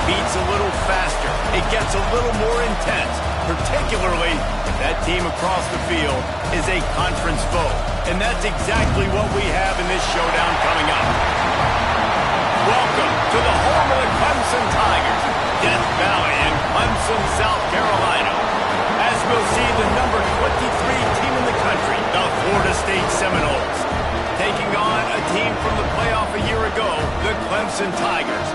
beats a little faster. It gets a little more intense. Particularly, that team across the field is a conference foe. And that's exactly what we have in this showdown coming up. Welcome to the home of the Clemson Tigers, Death Valley in Clemson, South Carolina. As we'll see, the number 23 team in the country, the Florida State Seminoles, taking on a team from the playoff a year ago, the Clemson Tigers.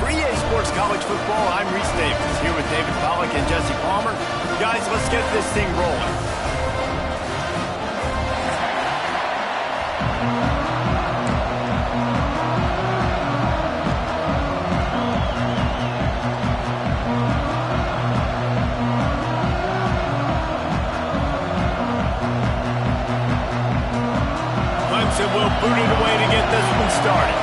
For EA Sports College Football, I'm Reese Davis, here with David Pollack and Jesse Palmer. Guys, let's get this thing rolling. Clemson will boot it away to get this one started.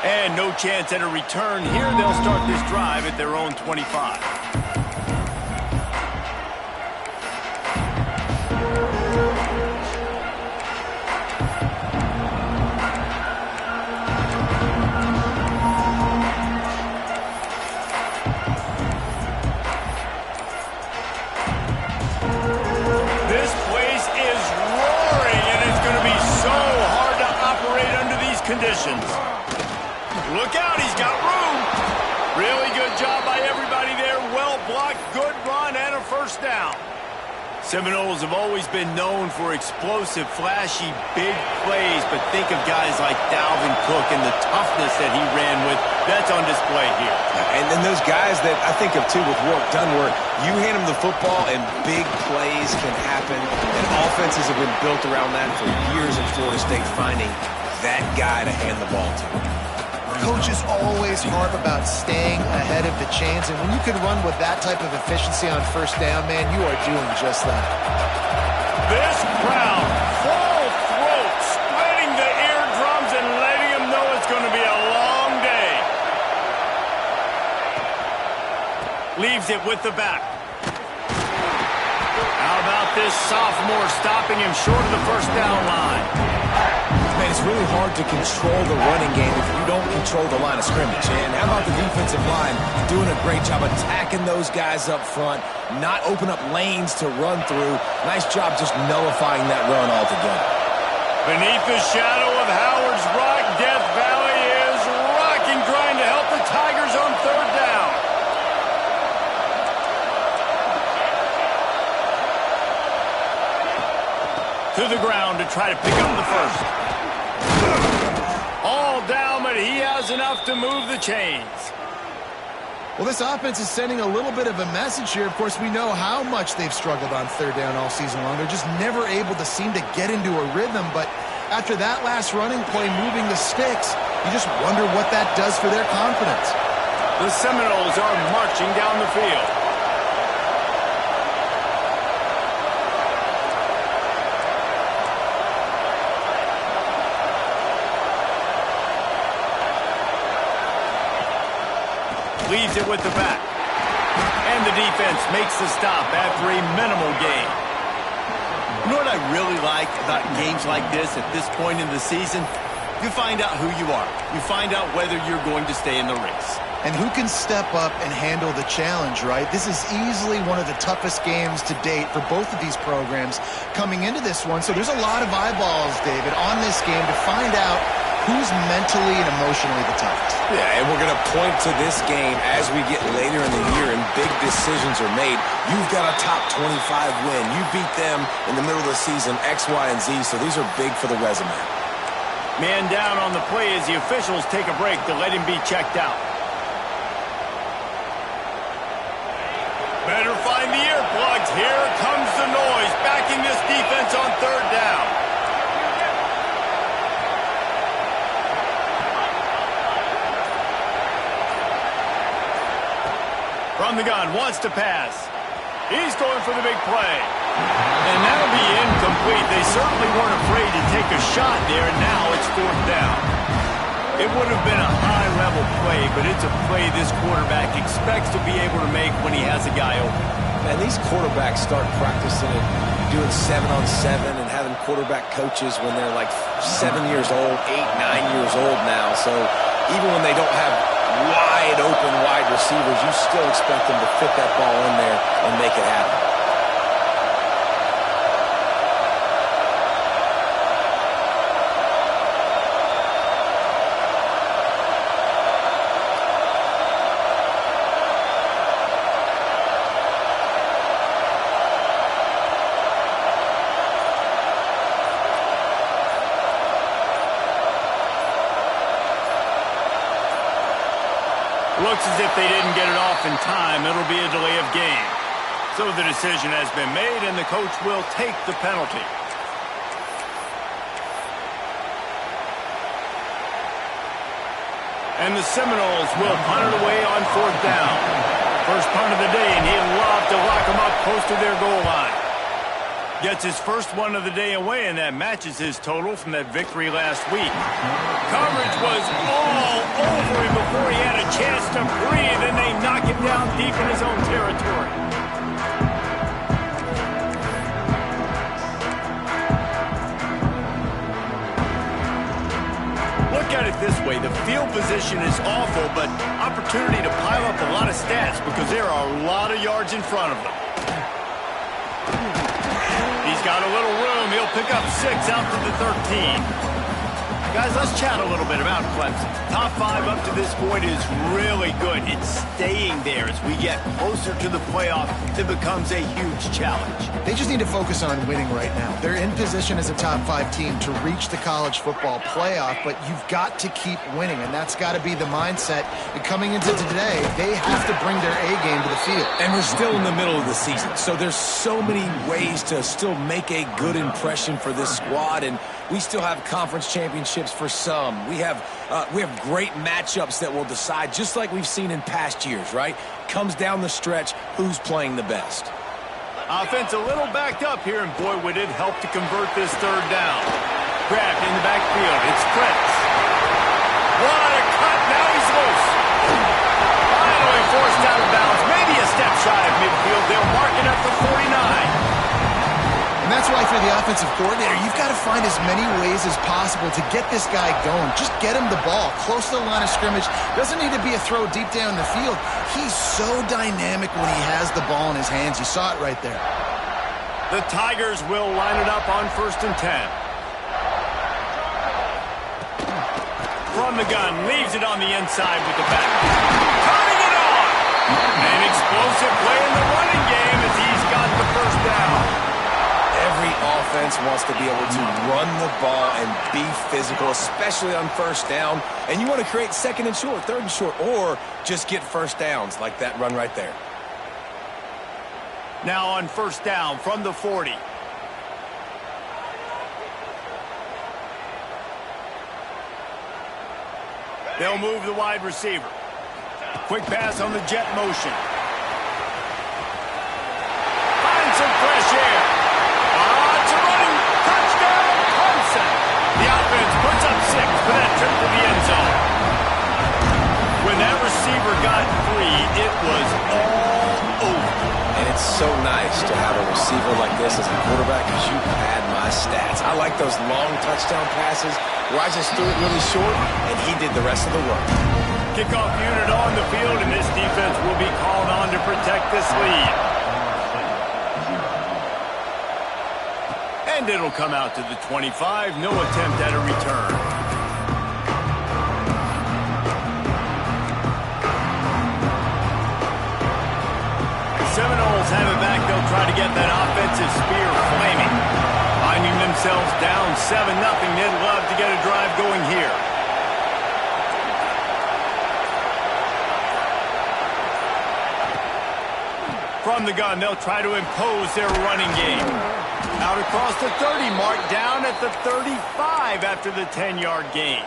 And no chance at a return here. They'll start this drive at their own 25. This place is roaring, and it's going to be so hard to operate under these conditions. Look out, he's got room. Really good job by everybody there. Well blocked, good run, and a first down. Seminoles have always been known for explosive, flashy, big plays, but think of guys like Dalvin Cook and the toughness that he ran with. That's on display here. And then those guys that I think of, too, with Warwick Dunworth, you hand them the football and big plays can happen, and offenses have been built around that for years at Florida State, finding that guy to hand the ball to. Coaches always harp about staying ahead of the chains, and when you can run with that type of efficiency on first down, man, you are doing just that. This crowd, full throat, splitting the eardrums and letting them know it's going to be a long day. Leaves it with the back. How about this sophomore stopping him short of the first down line? Man, it's really hard to control the running game if you don't control the line of scrimmage. And how about the defensive line doing a great job attacking those guys up front, not open up lanes to run through. Nice job just nullifying that run altogether. Beneath the shadow of Howard's Rock, Death Valley is rocking, trying to help the Tigers on third down. To the ground to try to pick up the first. All down, but he has enough to move the chains. Well, this offense is sending a little bit of a message here. Of course, we know how much they've struggled on third down all season long. They're just never able to seem to get into a rhythm. But after that last running play, moving the sticks, you just wonder what that does for their confidence. The Seminoles are marching down the field. Leaves it with the back. And the defense makes the stop after a minimal gain. You know what I really like about games like this at this point in the season? You find out who you are. You find out whether you're going to stay in the race. And who can step up and handle the challenge, right? This is easily one of the toughest games to date for both of these programs coming into this one. So there's a lot of eyeballs, David, on this game to find out who's mentally and emotionally the toughest. Yeah, and we're going to point to this game as we get later in the year and big decisions are made. You've got a top 25 win. You beat them in the middle of the season, X, Y, and Z, so these are big for the resume. Man down on the play as the officials take a break to let him be checked out. Better find the earplugs. Here comes the noise, backing this defense on third down. From the gun, wants to pass. He's going for the big play. And that'll be incomplete. They certainly weren't afraid to take a shot there, and now it's fourth down. It would have been a high-level play, but it's a play this quarterback expects to be able to make when he has a guy open. Man, these quarterbacks start practicing it, doing 7-on-7 and having quarterback coaches when they're like 7 years old, 8, 9 years old now. So even when they don't have wide open wide receivers, you still expect them to fit that ball in there and make it happen. Looks as if they didn't get it off in time. It'll be a delay of game. So the decision has been made, and the coach will take the penalty. And the Seminoles will punt it away on 4th down. First punt of the day, and he'd love to lock them up close to their goal line. Gets his first one of the day away, and that matches his total from that victory last week. Coverage was all over him before he had a chance to breathe, and they knock him down deep in his own territory. Look at it this way. The field position is awful, but opportunity to pile up a lot of stats because there are a lot of yards in front of them. He's got a little room. He'll pick up 6 out to the 13. Guys, let's chat a little bit about Clemson. Top 5 up to this point is really good. It's staying there as we get closer to the playoff. It becomes a huge challenge. They just need to focus on winning right now. They're in position as a top 5 team to reach the college football playoff, but you've got to keep winning, and that's got to be the mindset. And coming into today, they have to bring their A game to the field. And we're still in the middle of the season, so there's so many ways to still make a good impression for this squad, and we still have conference championships for some. We have great matchups that will decide, just like we've seen in past years, right? Comes down the stretch, who's playing the best. Offense a little backed up here, and boy, would it help to convert this 3rd down. Grabbed in the backfield. It's Prince. What a cut. Now he's loose. Finally forced out of bounds. Maybe a step shy of midfield. They'll mark it up to 49. And that's why for the offensive coordinator, you've got to find as many ways as possible to get this guy going. Just get him the ball close to the line of scrimmage. Doesn't need to be a throw deep down the field. He's so dynamic when he has the ball in his hands. You saw it right there. The Tigers will line it up on 1st and 10. From the gun, leaves it on the inside with the back. Turning it on! An explosive play in the running game as he's got the 1st down. Every offense wants to be able to run the ball and be physical, especially on 1st down. And you want to create 2nd and short, 3rd and short, or just get 1st downs like that run right there. Now on 1st down from the 40. They'll move the wide receiver. Quick pass on the jet motion. Finds some fresh air. It's a running touchdown, Clemson. The offense puts up 6 for that trip to the end zone. When that receiver got free, it was all over. And it's so nice to have a receiver like this as a quarterback because you had my stats. I like those long touchdown passes where I just threw it really short and he did the rest of the work. Kickoff unit on the field, and this defense will be called on to protect this lead. And it'll come out to the 25. No attempt at a return. Seminoles have it back. They'll try to get that offensive spear flaming. Finding themselves down 7-0. They'd love to get a drive going here. From the gun, they'll try to impose their running game. Out across the 30 mark, down at the 35 after the 10-yard gain.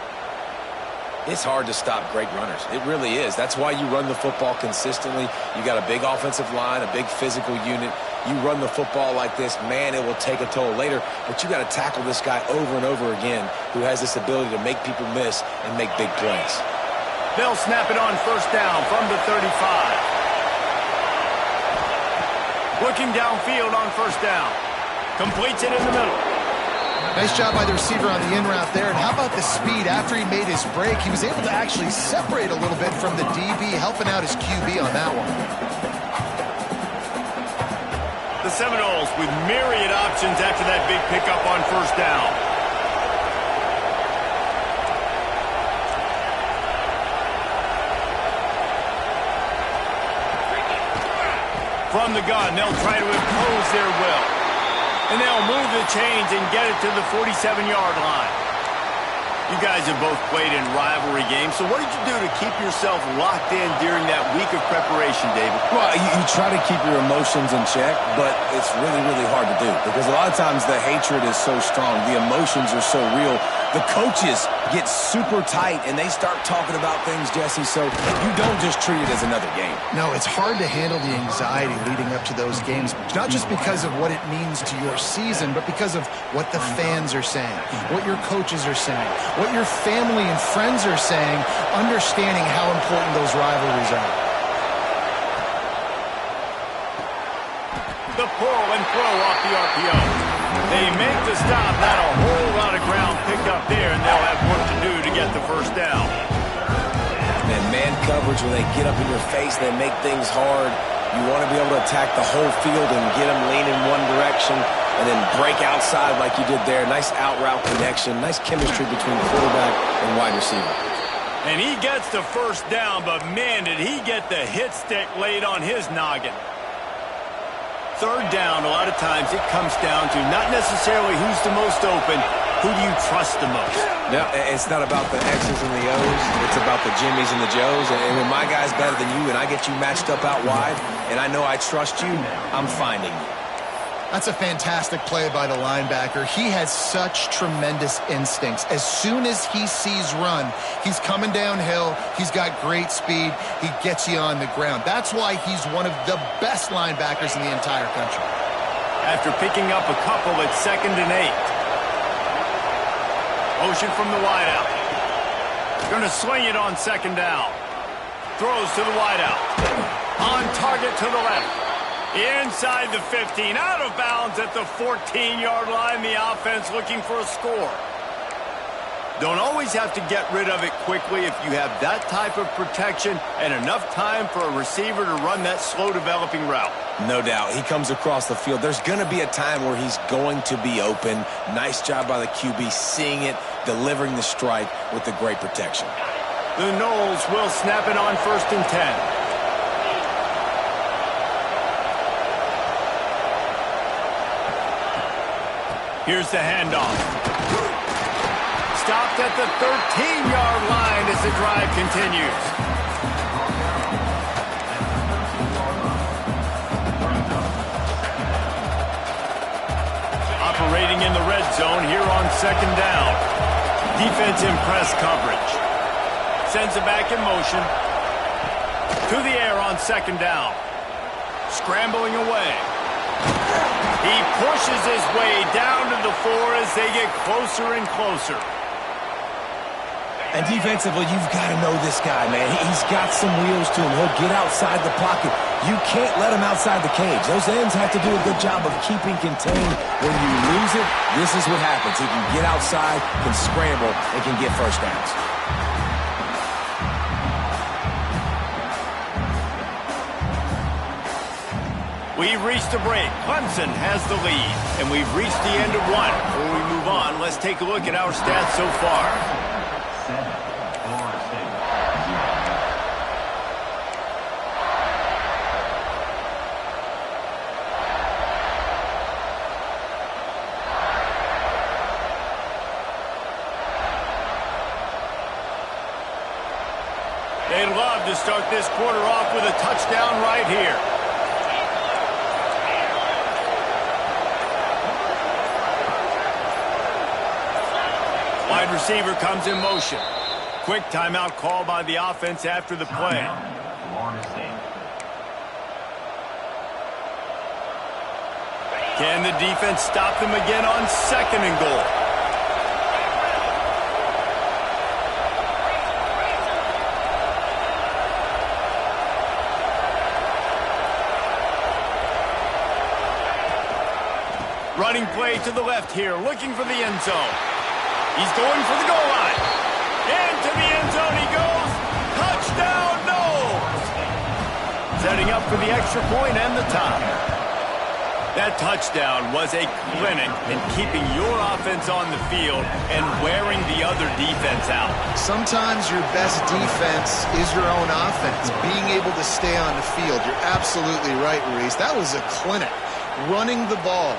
It's hard to stop great runners. It really is. That's why you run the football consistently. You got a big offensive line, a big physical unit. You run the football like this, man, it will take a toll later. But you got to tackle this guy over and over again who has this ability to make people miss and make big plays. They'll snap it on 1st down from the 35. Looking downfield on 1st down. Completes it in the middle. Nice job by the receiver on the in route there. And how about the speed after he made his break? He was able to actually separate a little bit from the DB, helping out his QB on that one. The Seminoles with myriad options after that big pickup on first down. From the gun, they'll try to impose their will. And they'll move the chains and get it to the 47-yard line. You guys have both played in rivalry games, so what did you do to keep yourself locked in during that week of preparation, David? Well, you try to keep your emotions in check, but it's really, really hard to do because a lot of times the hatred is so strong. The emotions are so real. The coaches get super tight, and they start talking about things, Jesse, so you don't just treat it as another game. No, it's hard to handle the anxiety leading up to those games, not just because of what it means to your season, but because of what the fans are saying, what your coaches are saying, what your family and friends are saying, understanding how important those rivalries are. The pull and throw off the RPO. They make the stop, not a whole lot of ground picked up there, and they'll have work to do to get the first down. And man coverage, when they get up in your face, they make things hard. You want to be able to attack the whole field and get them leaning one direction and then break outside like you did there. Nice out route connection, nice chemistry between quarterback and wide receiver. And he gets the first down, but man, did he get the hit stick laid on his noggin. Third down, a lot of times it comes down to not necessarily who's the most open, who do you trust the most? No, it's not about the X's and the O's. It's about the Jimmies and the Joes. And when my guy's better than you and I get you matched up out wide and I know I trust you, I'm finding you. That's a fantastic play by the linebacker. He has such tremendous instincts. As soon as he sees run, he's coming downhill. He's got great speed. He gets you on the ground. That's why he's one of the best linebackers in the entire country. After picking up a couple at 2nd and 8. Motion from the wideout. Going to swing it on 2nd down. Throws to the wideout. On target to the left. Inside the 15, out of bounds at the 14-yard line. The offense looking for a score. Don't always have to get rid of it quickly if you have that type of protection and enough time for a receiver to run that slow-developing route. No doubt. He comes across the field. There's going to be a time where he's going to be open. Nice job by the QB seeing it, delivering the strike with the great protection. The Noles will snap it on 1st and 10. Here's the handoff. Stopped at the 13-yard line as the drive continues. Operating in the red zone here on 2nd down. Defense in press coverage. Sends it back in motion. To the air on 2nd down. Scrambling away. He pushes his way down to the 4 as they get closer and closer. And defensively, you've got to know this guy, man. He's got some wheels to him. He'll get outside the pocket. You can't let him outside the cage. Those ends have to do a good job of keeping contained. When you lose it, this is what happens. He can get outside, can scramble, and can get first downs. We've reached a break. Clemson has the lead, and we've reached the end of one. Before we move on, let's take a look at our stats so far. They'd love to start this quarter off with a touchdown right here. Wide receiver comes in motion. Quick timeout call by the offense after the play. Can the defense stop them again on 2nd and goal? Running play to the left here, looking for the end zone. He's going for the goal line. And to the end zone he goes. Touchdown, no! Setting up for the extra point and the tie. That touchdown was a clinic in keeping your offense on the field and wearing the other defense out. Sometimes your best defense is your own offense, being able to stay on the field. You're absolutely right, Reese. That was a clinic. Running the ball,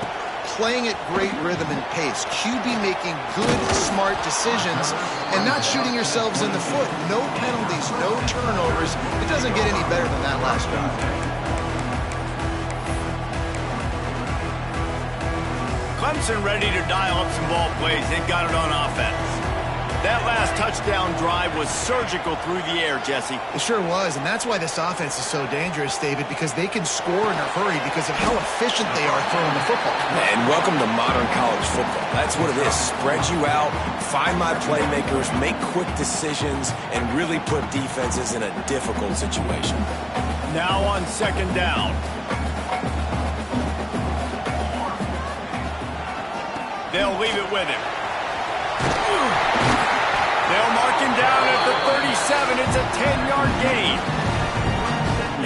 playing at great rhythm and pace, QB making good, smart decisions, and not shooting yourselves in the foot. No penalties, no turnovers. It doesn't get any better than that last drive. Clemson ready to dial up some ball plays. They've got it on offense. That last touchdown drive was surgical through the air, Jesse. It sure was, and that's why this offense is so dangerous, David, because they can score in a hurry because of how efficient they are throwing the football. And welcome to modern college football. That's what it is. Spread you out, find my playmakers, make quick decisions, and really put defenses in a difficult situation. Now on second down. They'll leave it with him. They'll mark him down at the 37. It's a 10-yard gain.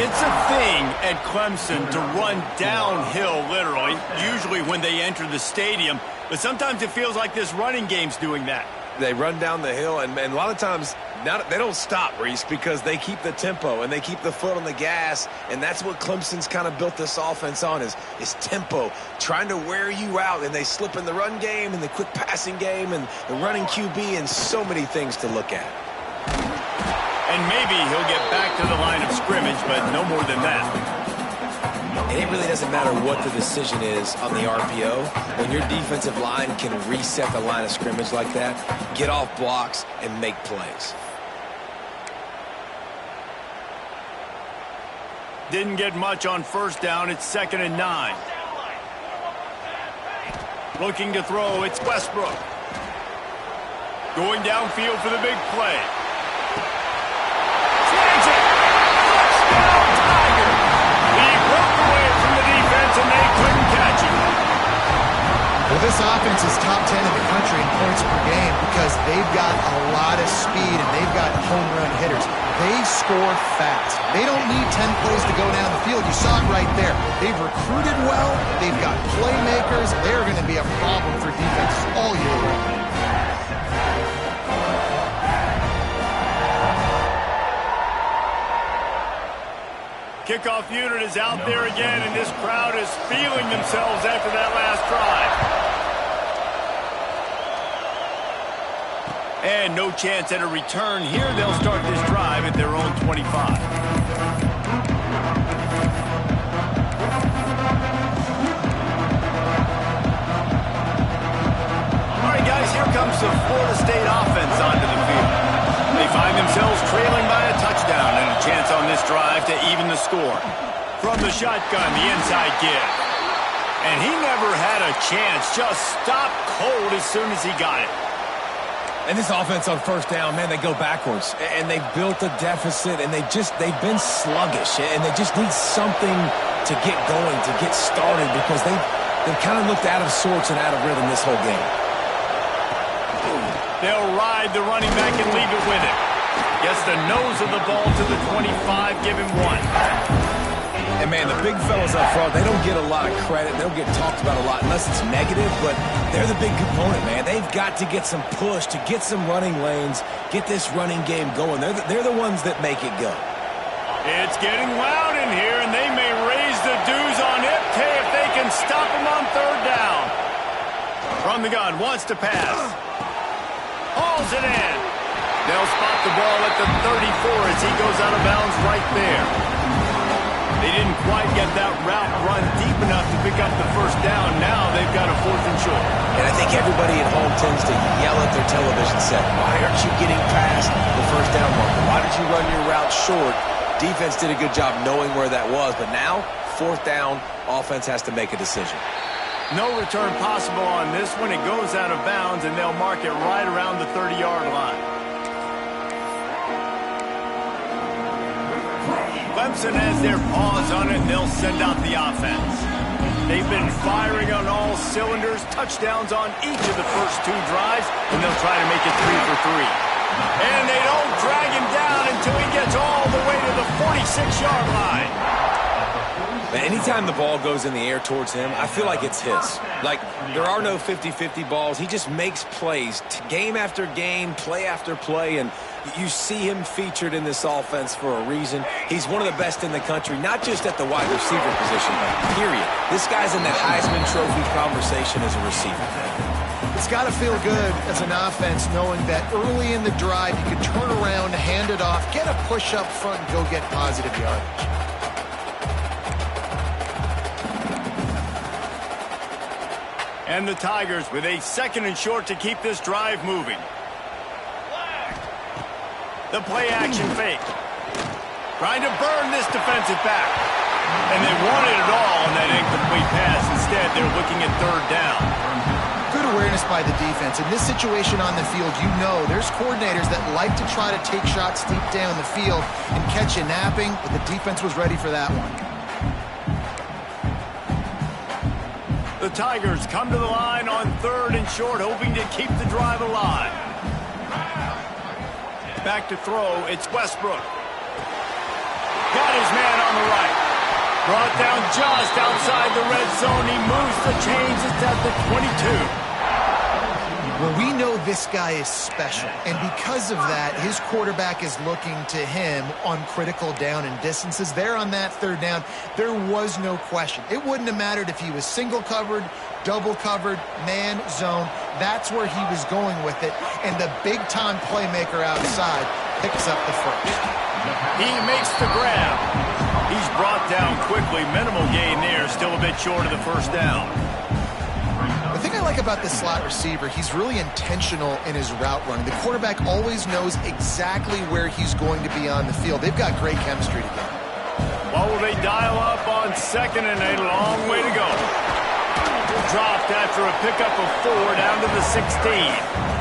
It's a thing at Clemson to run downhill, literally, usually when they enter the stadium. But sometimes it feels like this running game's doing that. They run down the hill, and a lot of times they don't stop, Reese, because they keep the tempo and they keep the foot on the gas, and that's what Clemson's kind of built this offense on is tempo, trying to wear you out, and they slip in the run game and the quick passing game and the running QB and so many things to look at. And maybe he'll get back to the line of scrimmage, but no more than that. And it really doesn't matter what the decision is on the RPO. When your defensive line can reset the line of scrimmage like that, get off blocks and make plays. Didn't get much on first down. It's 2nd and 9. Looking to throw. It's Westbrook. Going downfield for the big play. Snags it. Touchdown, Tiger. He broke away from the defense, and they couldn't catch him. Well, this offense is top 10 in the country in points per game because they've got a lot of speed and they've got home run hitters. They score fast. They don't need 10 plays to go down the field. You saw it right there. They've recruited well. They've got playmakers. They're going to be a problem for defenses all year long. Kickoff unit is out there again, and this crowd is feeling themselves after that last drive. And no chance at a return here. They'll start this drive at their own 25. All right, guys, here comes the Florida State offense onto the field. They find themselves trailing by a touchdown and a chance on this drive to even the score. From the shotgun, the inside give. And he never had a chance, just stopped cold as soon as he got it. And this offense on first down, man, they go backwards. And they built a deficit, and they've been sluggish. And they just need something to get going, to get started, because they've kind of looked out of sorts and out of rhythm this whole game. They'll ride the running back and leave it with him. Gets the nose of the ball to the 25, give him 1. And, man, the big fellas up front, they don't get a lot of credit. They don't get talked about a lot unless it's negative, but they're the big component, man. They've got to get some push, to get some running lanes, get this running game going. They're the ones that make it go. It's getting loud in here, and they may raise the dues on Ipke if they can stop him on third down. From the gun, wants to pass. Hauls it in. They'll spot the ball at the 34 as he goes out of bounds right there. They didn't quite get that route run deep enough to pick up the first down. Now they've got a 4th and short. And I think everybody at home tends to yell at their television set, why aren't you getting past the first down marker? Why did you run your route short? Defense did a good job knowing where that was, but now, 4th down, offense has to make a decision. No return possible on this one. It goes out of bounds, and they'll mark it right around the 30-yard line. Clemson has their paws on it, and they'll send out the offense. They've been firing on all cylinders, touchdowns on each of the first 2 drives, and they'll try to make it 3 for 3. And they don't drag him down until he gets all the way to the 46-yard line. Anytime the ball goes in the air towards him, I feel like it's his. Like, there are no 50-50 balls. He just makes plays, game after game, play after play, and you see him featured in this offense for a reason. He's one of the best in the country, not just at the wide receiver position, period. This guy's in that Heisman Trophy conversation as a receiver. It's got to feel good as an offense knowing that early in the drive you can turn around, hand it off, get a push up front, and go get positive yardage. And the Tigers with a 2nd and short to keep this drive moving. The play action fake. Trying to burn this defensive back. And they wanted it all on that incomplete pass. Instead, they're looking at 3rd down. Good awareness by the defense. In this situation on the field, you know there's coordinators that like to try to take shots deep down the field and catch you napping, but the defense was ready for that one. The Tigers come to the line on 3rd and short, hoping to keep the drive alive. Back to throw, it's Westbrook. Got his man on the right. Brought down just outside the red zone. He moves the chains. It's at the 22. Well, we know this guy is special, and because of that, his quarterback is looking to him on critical down and distances. There on that 3rd down, there was no question. It wouldn't have mattered if he was single covered, double covered, man, zone. That's where he was going with it, and the big-time playmaker outside picks up the first. He makes the grab. He's brought down quickly. Minimal gain there, still a bit short of the 1st down. The thing I like about this slot receiver, he's really intentional in his route running. The quarterback always knows exactly where he's going to be on the field. They've got great chemistry together. What will they dial up on 2nd and a long way to go? Dropped after a pickup of 4 down to the 16.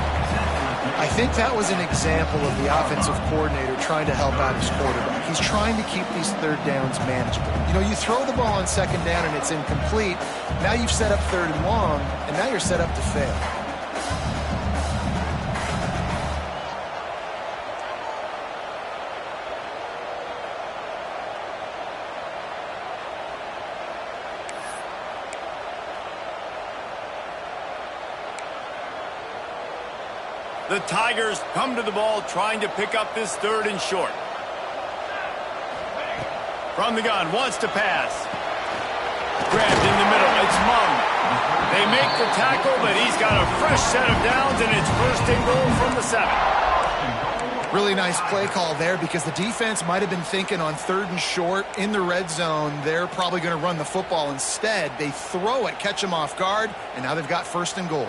I think that was an example of the offensive coordinator trying to help out his quarterback. He's trying to keep these 3rd downs manageable. You know, you throw the ball on 2nd down and it's incomplete. Now you've set up 3rd and long, and now you're set up to fail. The Tigers come to the ball trying to pick up this 3rd and short. From the gun, wants to pass. Grabbed in the middle, it's Mung. They make the tackle, but he's got a fresh set of downs, and it's 1st and goal from the 7. Really nice play call there because the defense might have been thinking on 3rd and short in the red zone. They're probably going to run the football instead. They throw it, catch him off guard, and now they've got 1st and goal.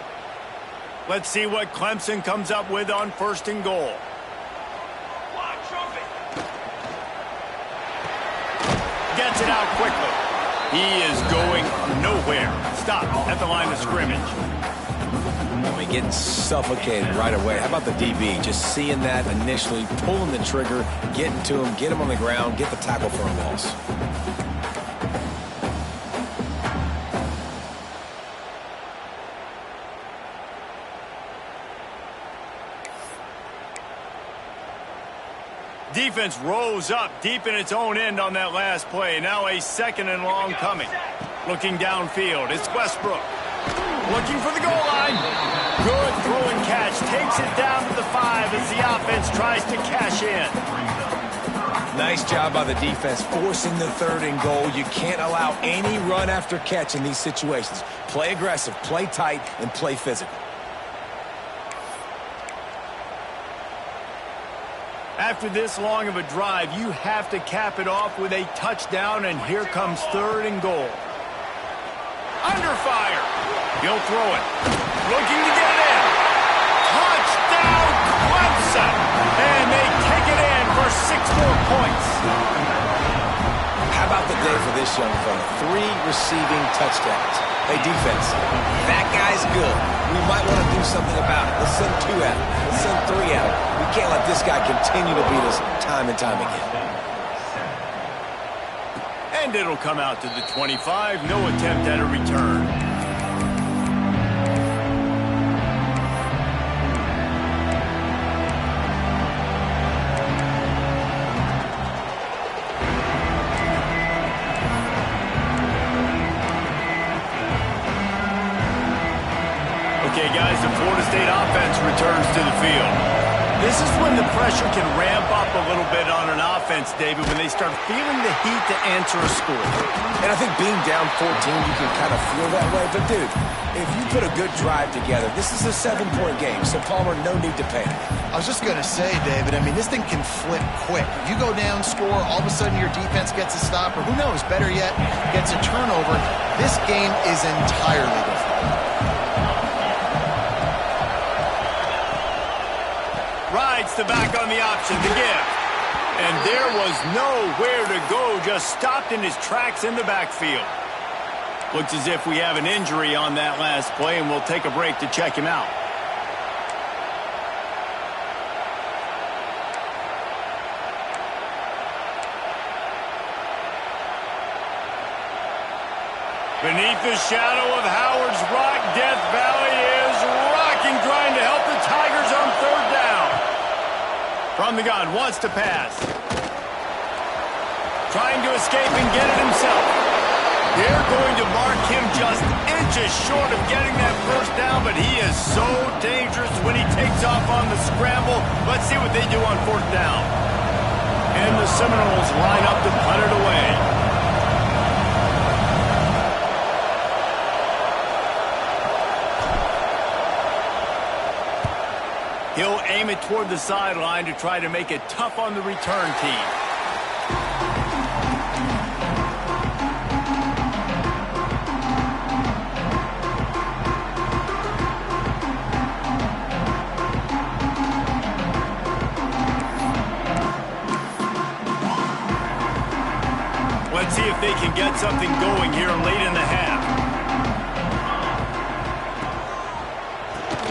Let's see what Clemson comes up with on 1st and goal. Gets it out quickly. He is going nowhere. Stop at the line of scrimmage. I mean, getting suffocated right away. How about the DB? Just seeing that initially, pulling the trigger, getting to him, get him on the ground, get the tackle for a loss. Defense rose up deep in its own end on that last play. Now a 2nd and long coming. Looking downfield, it's Westbrook. Looking for the goal line. Good throw and catch. Takes it down to the 5 as the offense tries to cash in. Nice job by the defense forcing the 3rd and goal. You can't allow any run after catch in these situations. Play aggressive, play tight, and play physical. After this long of a drive, you have to cap it off with a touchdown, and here comes 3rd and goal. Under fire. He'll throw it. Looking to get it in. Touchdown, Clemson. And they take it in for 6 more points. How about the day for this young fella? 3 receiving touchdowns. Hey, defense, that guy's good. We might want to do something about it. Let's send 2 at him. Let's send 3 at him. We can't let this guy continue to beat us time and time again. And And it'll come out to the 25. No attempt at a return. Okay, guys, the Florida State offense returns to the field. This is when the pressure can ramp up a little bit on an offense, David, when they start feeling the heat to answer a score. And I think being down 14, you can kind of feel that way. But, dude, if you put a good drive together, this is a 7-point game, so Palmer, no need to panic. I was just going to say, David, I mean, this thing can flip quick. You go down, score, all of a sudden your defense gets a stop, or who knows, better yet, gets a turnover. This game is entirely different. Rides the back on the option to give. And there was nowhere to go, just stopped in his tracks in the backfield. Looks as if we have an injury on that last play, and we'll take a break to check him out. Beneath the shadow of Howard's Rock, Death Valley is rocking, trying to help the Tigers on third down. From the gun, wants to pass. Trying to escape and get it himself. They're going to mark him just inches short of getting that first down, but he is so dangerous when he takes off on the scramble. Let's see what they do on fourth down. And the Seminoles line up to punt it away. He'll aim it toward the sideline to try to make it tough on the return team. Let's see if they can get something going here late in the half.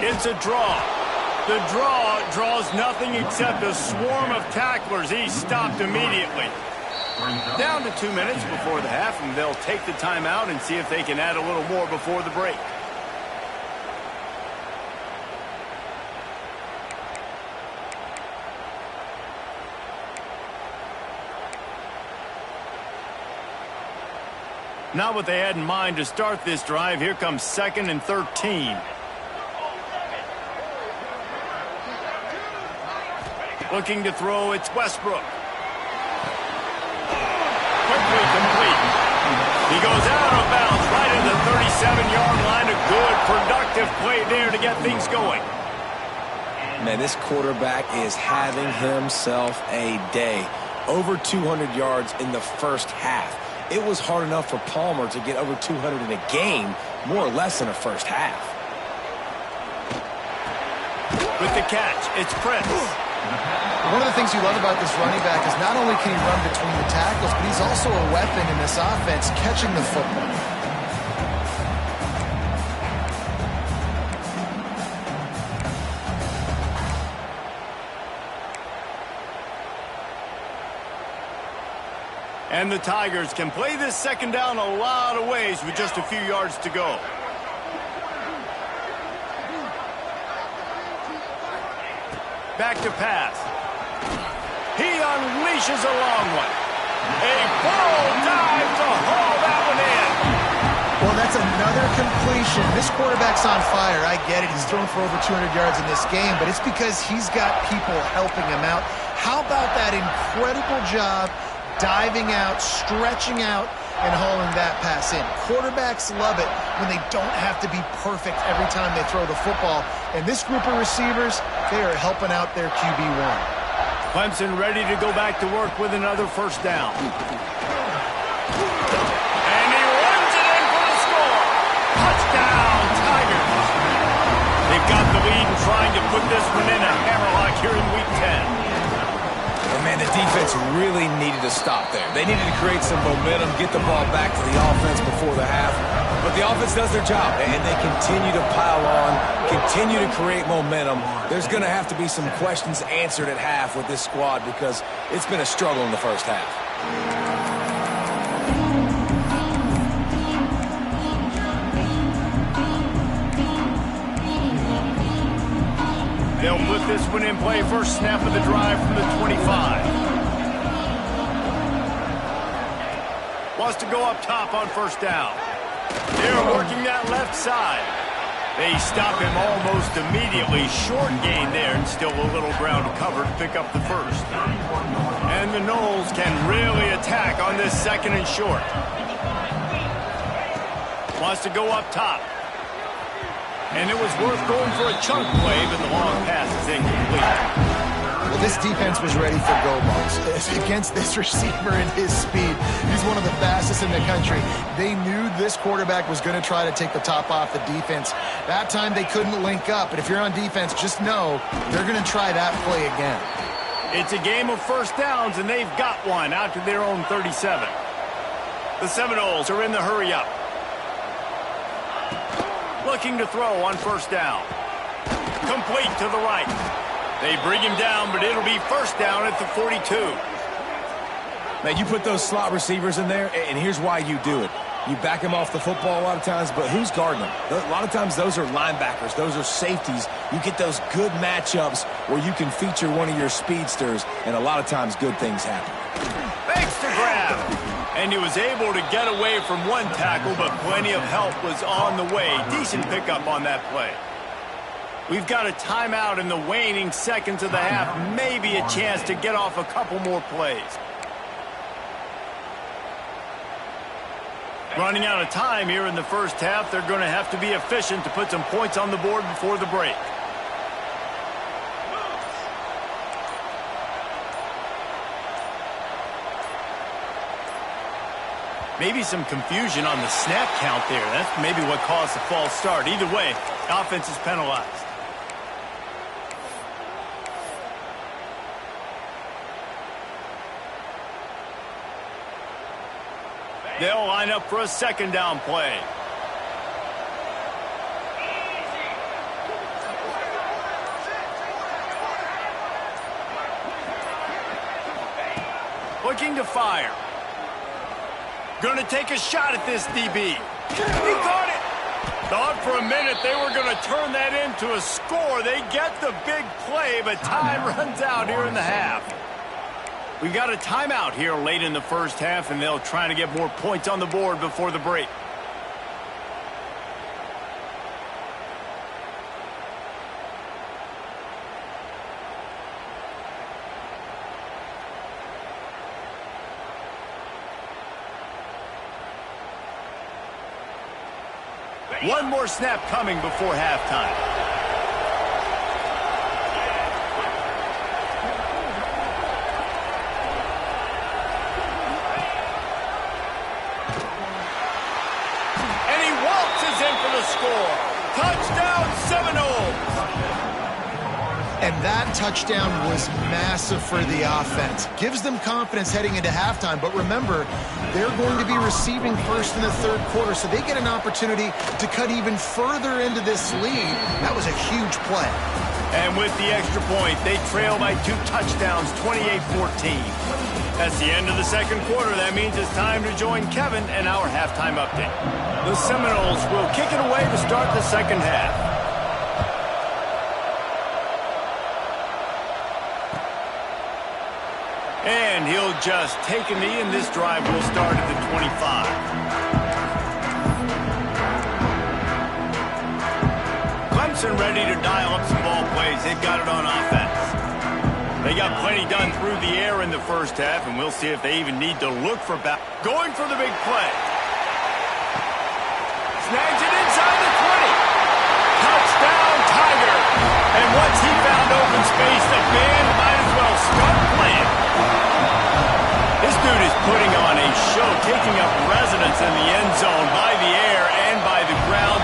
It's a draw. The draw draws nothing except a swarm of tacklers. He's stopped immediately. Down to 2 minutes before the half, and they'll take the timeout and see if they can add a little more before the break. Not what they had in mind to start this drive. Here comes 2nd and 13. Looking to throw, it's Westbrook. Quickly complete. He goes out of bounds right at the 37-yard line. A good, productive play there to get things going. Man, this quarterback is having himself a day. Over 200 yards in the first half. It was hard enough for Palmer to get over 200 in a game, more or less in a first half. With the catch, it's Prince. One of the things you love about this running back is not only can he run between the tackles, but he's also a weapon in this offense, catching the football. And the Tigers can play this second down a lot of ways with just a few yards to go. Back to pass. He unleashes a long one. A full dive to haul that one in. Well, that's another completion. This quarterback's on fire. I get it. He's thrown for over 200 yards in this game, but it's because he's got people helping him out. How about that incredible job diving out, stretching out, and hauling that pass in? Quarterbacks love it when they don't have to be perfect every time they throw the football. And this group of receivers, they are helping out their QB1. Clemson ready to go back to work with another first down. And he runs it in for the score. Touchdown, Tigers. They've got the lead and trying to put this one in a hammerlock here in Week 10. And man, the defense really needed to stop there. They needed to create some momentum, get the ball back to the offense before the half. But the offense does their job, and they continue to pile on, continue to create momentum. There's going to have to be some questions answered at half with this squad because it's been a struggle in the first half. They'll put this one in play. First snap of the drive from the 25. Wants to go up top on first down. They're working that left side. They stop him almost immediately. Short gain there, and still a little ground cover to pick up the first. And the Noles can really attack on this second and short. Wants to go up top. And it was worth going for a chunk play, but the long pass is incomplete. Well, this defense was ready for go balls. Against this receiver and his speed, he's one of the fastest in the country. They knew this quarterback was going to try to take the top off the defense. That time they couldn't link up, but if you're on defense, just know they're going to try that play again. It's a game of first downs, and they've got one out to their own 37. The Seminoles are in the hurry-up. Looking to throw on first down. Complete to the right. They bring him down, but it'll be first down at the 42. Man, you put those slot receivers in there, and here's why you do it. You back them off the football a lot of times, but who's guarding them? A lot of times those are linebackers. Those are safeties. You get those good matchups where you can feature one of your speedsters, and a lot of times good things happen. Makes the grab. And he was able to get away from one tackle, but plenty of help was on the way. Decent pickup on that play. We've got a timeout in the waning seconds of the half. Maybe a chance to get off a couple more plays. Running out of time here in the first half. They're going to have to be efficient to put some points on the board before the break. Maybe some confusion on the snap count there. That's maybe what caused the false start. Either way, offense is penalized. They'll line up for a second down play. Looking to fire. Going to take a shot at this DB. He caught it. Thought for a minute they were going to turn that into a score. They get the big play, but time runs out here in the half. We got a timeout here late in the first half, and they'll try to get more points on the board before the break. One more snap coming before halftime. And he waltzes in for the score. Touchdown, Seminoles! And that touchdown was massive for the offense. Gives them confidence heading into halftime. But remember, they're going to be receiving first in the third quarter, so they get an opportunity to cut even further into this lead. That was a huge play. And with the extra point, they trail by 2 touchdowns, 28-14. That's the end of the second quarter. That means it's time to join Kevin and our halftime update. The Seminoles will kick it away to start the second half. And he'll just take a knee, and this drive will start at the 25. Clemson ready to dial up some ball plays. They've got it on offense. They got plenty done through the air in the first half, and we'll see if they even need to look for back. Going for the big play. Snags it inside the 20. Touchdown, Tiger. And once he found open space, the band might as well start playing. This dude is putting on a show, taking up residence in the end zone by the air and by the ground,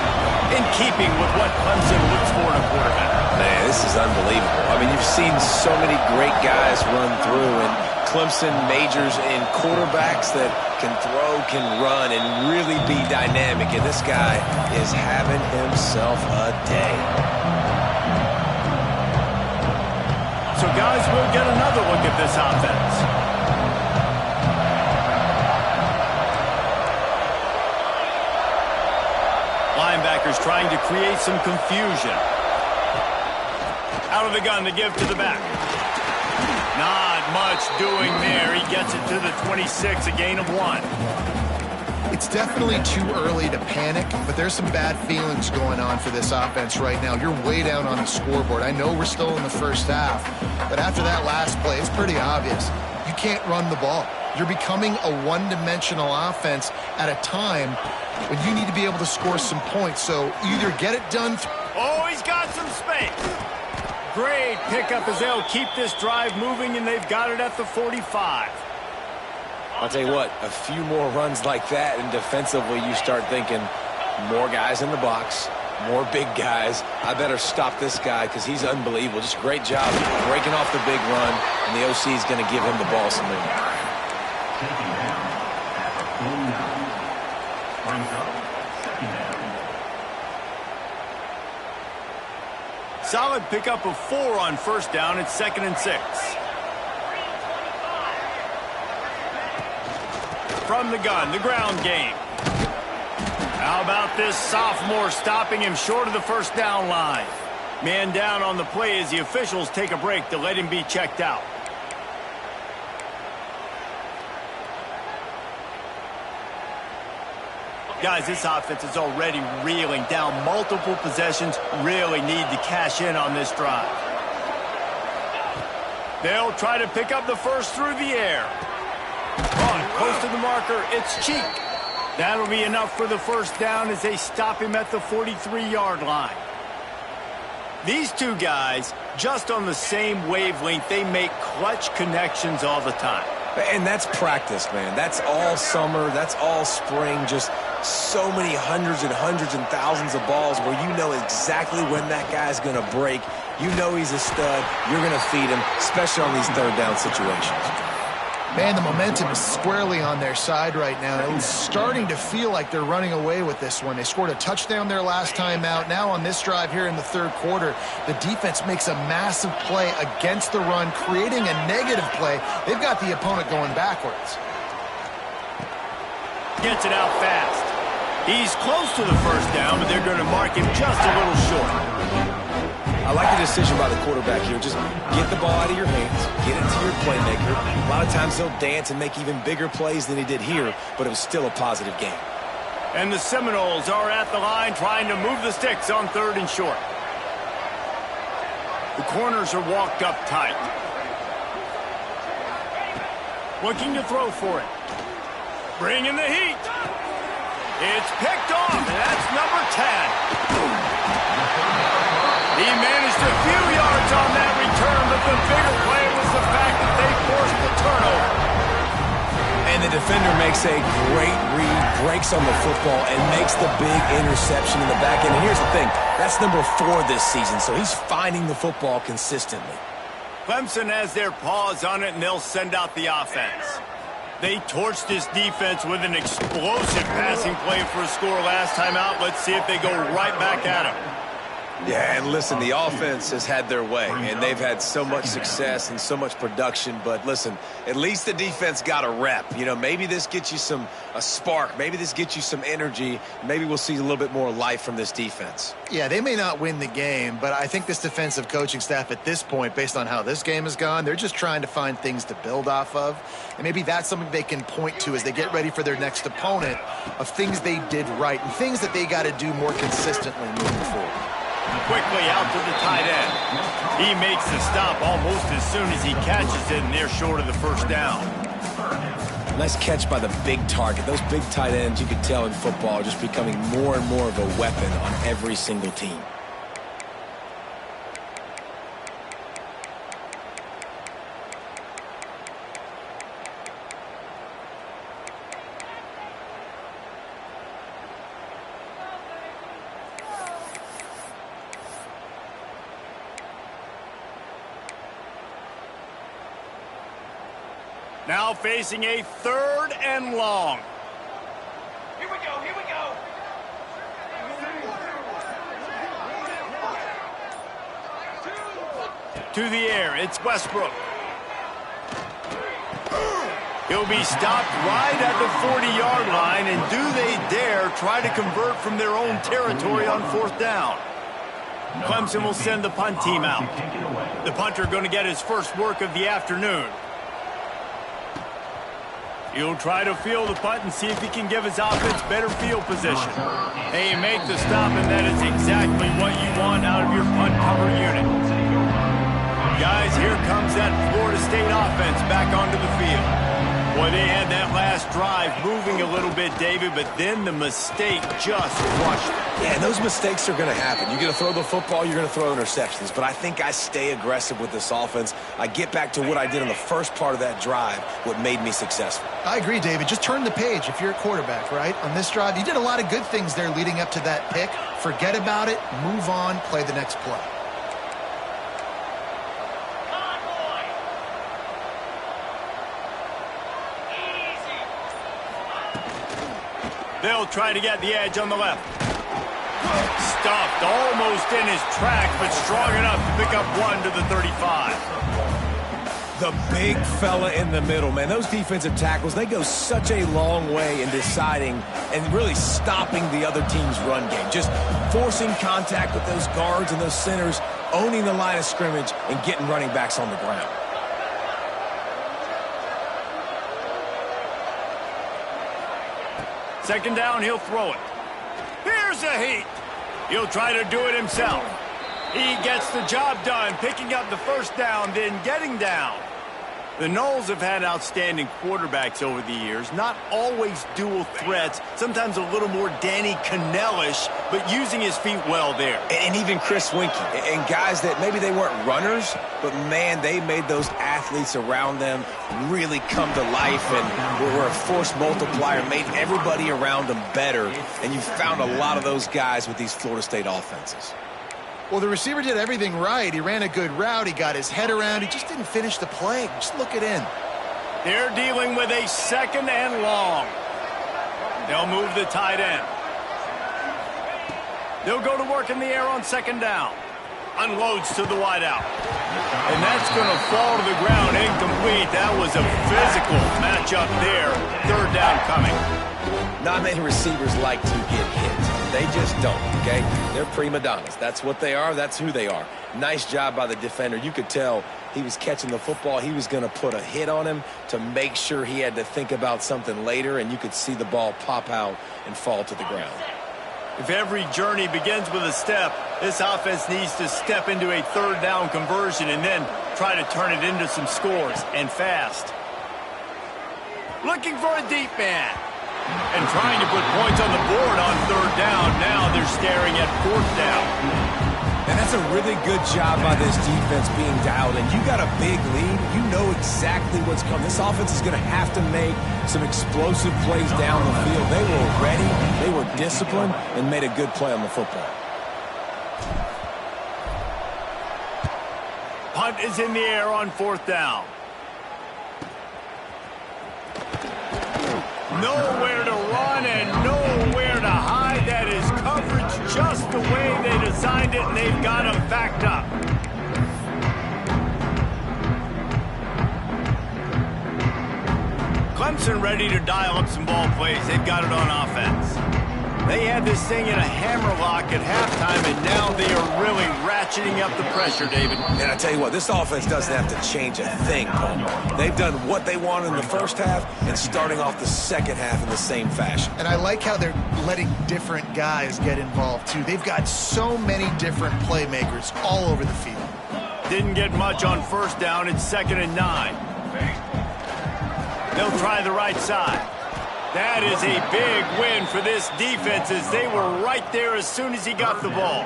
in keeping with what Clemson looks for in a quarterback. Man, this is unbelievable. I mean, you've seen so many great guys run through, and Clemson majors in quarterbacks that can throw, can run, and really be dynamic. And this guy is having himself a day. So, guys, we'll get another look at this offense. Linebackers trying to create some confusion. Out of the gun to give to the back. Not much doing there. He gets it to the 26, a gain of 1. It's definitely too early to panic, but there's some bad feelings going on for this offense right now. You're way down on the scoreboard. I know we're still in the first half, but after that last play, it's pretty obvious. You can't run the ball. You're becoming a one-dimensional offense at a time when you need to be able to score some points. So either get it done. Oh, he's got some space. Great pickup as they'll keep this drive moving, and they've got it at the 45. I'll tell you what, a few more runs like that, and defensively you start thinking, more guys in the box, more big guys. I better stop this guy because he's unbelievable. Just great job breaking off the big run, and the OC is going to give him the ball some more. Solid pickup of 4 on first down. It's 2nd and 6. From the gun, the ground game. How about this sophomore stopping him short of the first down line? Man down on the play as the officials take a break to let him be checked out. Guys, this offense is already reeling down multiple possessions. Really need to cash in on this drive. They'll try to pick up the first through the air. Close to the marker, it's Cheek. That'll be enough for the first down as they stop him at the 43-yard line. These two guys, just on the same wavelength, they make clutch connections all the time. And that's practice, man. That's all summer. That's all spring. Just so many hundreds and thousands of balls where you know exactly when that guy's going to break. You know he's a stud. You're going to feed him, especially on these third down situations. Man, the momentum is squarely on their side right now. It's starting to feel like they're running away with this one. They scored a touchdown their last time out. Now on this drive here in the third quarter, the defense makes a massive play against the run, creating a negative play. They've got the opponent going backwards. Gets it out fast. He's close to the first down, but they're going to mark him just a little short. I like the decision by the quarterback here. Just get the ball out of your hands, get it to your playmaker. A lot of times he'll dance and make even bigger plays than he did here, but it was still a positive game. And the Seminoles are at the line trying to move the sticks on 3rd and short. The corners are walked up tight. Looking to throw for it. Bringing the heat. It's picked off, and that's number 10. He managed a few yards on that return, but the bigger play was the fact that they forced the turnover. And the defender makes a great read, breaks on the football, and makes the big interception in the back end. And here's the thing, that's number 4 this season, so he's finding the football consistently. Clemson has their paws on it, and they'll send out the offense. They torched this defense with an explosive passing play for a score last time out. Let's see if they go right back at him. Yeah, and listen, the offense has had their way, and they've had so much success and so much production. But listen, at least the defense got a rep. You know, maybe this gets you a spark. Maybe this gets you some energy. Maybe we'll see a little bit more life from this defense. Yeah, they may not win the game, but I think this defensive coaching staff at this point, based on how this game has gone, they're just trying to find things to build off of. And maybe that's something they can point to as they get ready for their next opponent of things they did right and things that they got to do more consistently moving forward. Quickly out to the tight end. He makes the stop almost as soon as he catches it, and they're short of the first down. Nice catch by the big target. Those big tight ends, you could tell in football, are just becoming more and more of a weapon on every single team. Now facing a 3rd and long. Here we go, here we go. To the air, it's Westbrook. He'll be stopped right at the 40-yard line, and do they dare try to convert from their own territory on 4th down? Clemson will send the punt team out. The punter going to get his first work of the afternoon. He'll try to field the punt and see if he can give his offense better field position. Hey, make the stop, and that is exactly what you want out of your punt cover unit. Guys, here comes that Florida State offense back onto the field. Boy, they had that last drive moving a little bit, David, but then the mistake just crushed them. Yeah, and those mistakes are going to happen. You're going to throw the football, you're going to throw interceptions. But I think I stay aggressive with this offense. I get back to what I did in the first part of that drive, what made me successful. I agree, David. Just turn the page if you're a quarterback, right? On this drive, you did a lot of good things there leading up to that pick. Forget about it, move on, play the next play. They'll try to get the edge on the left. Stuffed almost in his tracks, but strong enough to pick up one to the 35. The big fella in the middle, man. Those defensive tackles, they go such a long way in deciding and really stopping the other team's run game. Just forcing contact with those guards and those centers, owning the line of scrimmage, and getting running backs on the ground. Second down, he'll throw it. Here's a heat. He'll try to do it himself. He gets the job done, picking up the first down, then getting down. The Noles have had outstanding quarterbacks over the years, not always dual threats, sometimes a little more Danny Cannell-ish, but using his feet well there. And even Chris Winkie, and guys that maybe they weren't runners, but man, they made those athletes around them really come to life and were a force multiplier, made everybody around them better, and you found a lot of those guys with these Florida State offenses. Well, the receiver did everything right. He ran a good route. He got his head around. He just didn't finish the play. Just look it in. They're dealing with a second and long. They'll move the tight end. They'll go to work in the air on second down. Unloads to the wideout. And that's going to fall to the ground incomplete. That was a physical matchup there. Third down coming. Not many receivers like to get hit. They just don't, okay? They're prima donnas. That's what they are. That's who they are. Nice job by the defender. You could tell he was catching the football. He was going to put a hit on him to make sure he had to think about something later, and you could see the ball pop out and fall to the ground. If every journey begins with a step, this offense needs to step into a third down conversion and then try to turn it into some scores, and fast. Looking for a deep man. And trying to put points on the board on third down. Now they're staring at fourth down. And that's a really good job by this defense being dialed in. You got a big lead. You know exactly what's coming. This offense is going to have to make some explosive plays down the field. They were ready, they were disciplined, and made a good play on the football. Punt is in the air on fourth down. Nowhere to run and nowhere to hide. That is coverage just the way they designed it, and they've got them backed up. Clemson ready to dial up some ball plays. They've got it on offense. They had this thing in a hammerlock at halftime, and now they are really ratcheting up the pressure, David. And I tell you what, this offense doesn't have to change a thing, Paul. They've done what they wanted in the first half and starting off the second half in the same fashion. And I like how they're letting different guys get involved, too. They've got so many different playmakers all over the field. Didn't get much on first down. It's 2nd and 9. They'll try the right side. That is a big win for this defense as they were right there as soon as he got the ball.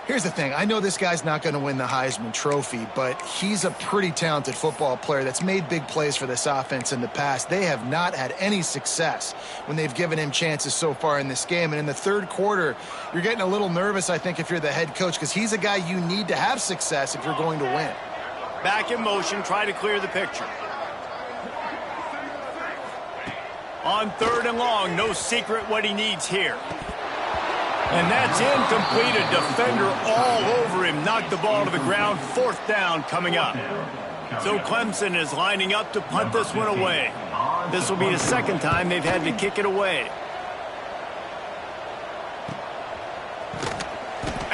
Here's the thing. I know this guy's not going to win the Heisman Trophy, but he's a pretty talented football player that's made big plays for this offense in the past. They have not had any success when they've given him chances so far in this game. And in the third quarter, you're getting a little nervous, I think, if you're the head coach, because he's a guy you need to have success if you're going to win. Back in motion, try to clear the picture. On 3rd and long, no secret what he needs here. And that's incomplete. A defender all over him. Knocked the ball to the ground. 4th down coming up. So Clemson is lining up to punt this one away. This will be the second time they've had to kick it away.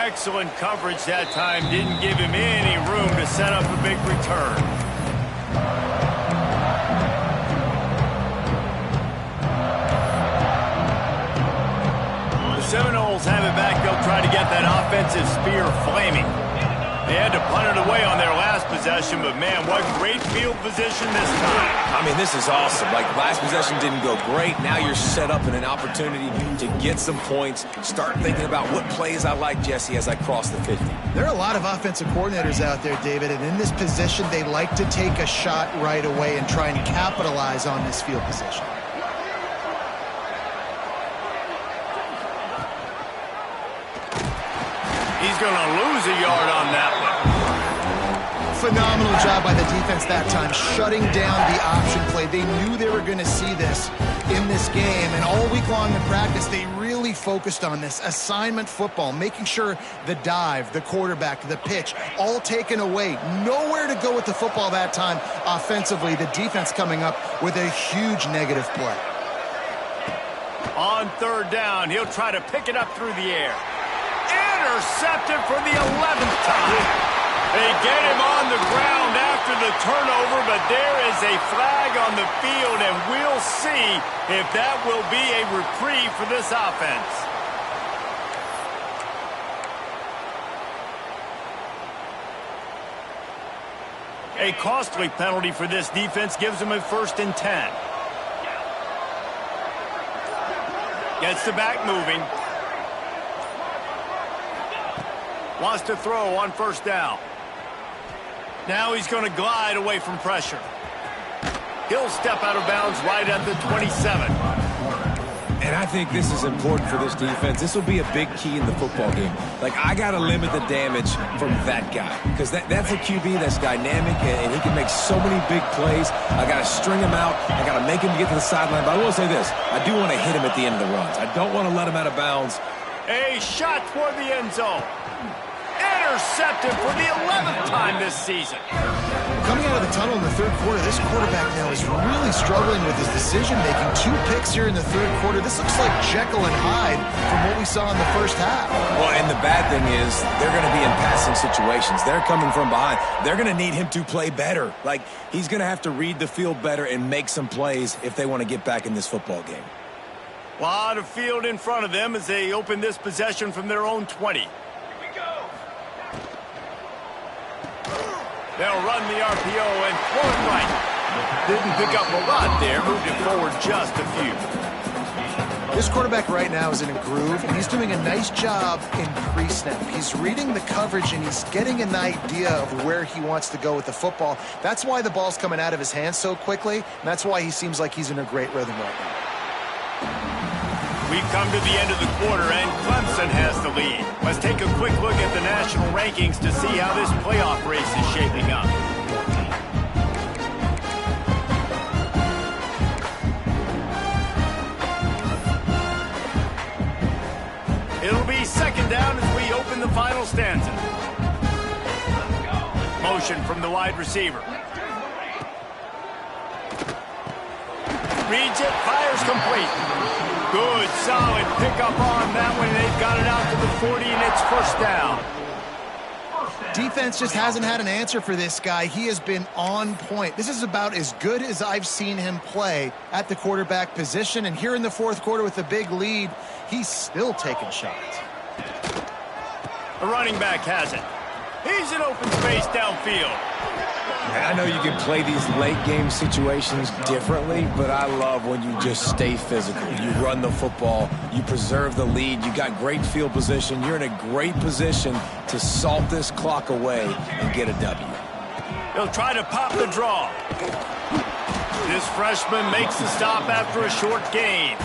Excellent coverage that time. Didn't give him any room to set up a big return. The Seminoles have it back. They'll try to get that offensive spear flaming. They had to punt it away on their last possession, but man, what great field position this time. I mean, this is awesome. Like, last possession didn't go great. Now you're set up in an opportunity to get some points. Start thinking about what plays I like, Jesse, as I cross the 50. There are a lot of offensive coordinators out there, David, and in this position, they like to take a shot right away and try and capitalize on this field position. He's going to lose a yard on that one. Phenomenal job by the defense that time, shutting down the option play. They knew they were going to see this in this game, and all week long in practice, they really focused on this assignment football, making sure the dive, the quarterback, the pitch, all taken away. Nowhere to go with the football that time offensively. The defense coming up with a huge negative play. On third down, he'll try to pick it up through the air. Intercepted for the 11th time. They get him on the ground after the turnover, but there is a flag on the field, and we'll see if that will be a reprieve for this offense. A costly penalty for this defense gives them a 1st and 10. Gets the back moving. Wants to throw on 1st down. Now he's going to glide away from pressure. He'll step out of bounds right at the 27. And I think this is important for this defense. This will be a big key in the football game. Like, I got to limit the damage from that guy, because that's a QB that's dynamic, and he can make so many big plays. I got to string him out. I got to make him get to the sideline. But I will say this. I do want to hit him at the end of the runs. I don't want to let him out of bounds. A shot toward the end zone. Intercepted for the 11th time this season. Coming out of the tunnel in the third quarter, this quarterback now is really struggling with his decision-making. 2 picks here in the third quarter. This looks like Jekyll and Hyde from what we saw in the first half. Well, and the bad thing is they're going to be in passing situations. They're coming from behind. They're going to need him to play better. Like, he's going to have to read the field better and make some plays if they want to get back in this football game. A lot of field in front of them as they open this possession from their own 20. They'll run the RPO and throw it right. Didn't pick up a lot there. Moved it forward just a few. This quarterback right now is in a groove, and he's doing a nice job in pre-snap. He's reading the coverage, and he's getting an idea of where he wants to go with the football. That's why the ball's coming out of his hands so quickly, and that's why he seems like he's in a great rhythm right now. We've come to the end of the quarter, and Clemson has the lead. Let's take a quick look at the national rankings to see how this playoff race is shaping up. It'll be 2nd down as we open the final stanza. Motion from the wide receiver. Reads it, fires complete. Good, solid pickup on that one. They've got it out to the 40, and it's 1st down. Defense just hasn't had an answer for this guy. He has been on point. This is about as good as I've seen him play at the quarterback position. And here in the 4th quarter with a big lead, he's still taking shots. The running back has it. He's in open space downfield. I know you can play these late-game situations differently, but I love when you just stay physical. You run the football, you preserve the lead, you got great field position, you're in a great position to salt this clock away and get a W. He'll try to pop the draw. This freshman makes the stop after a short gain.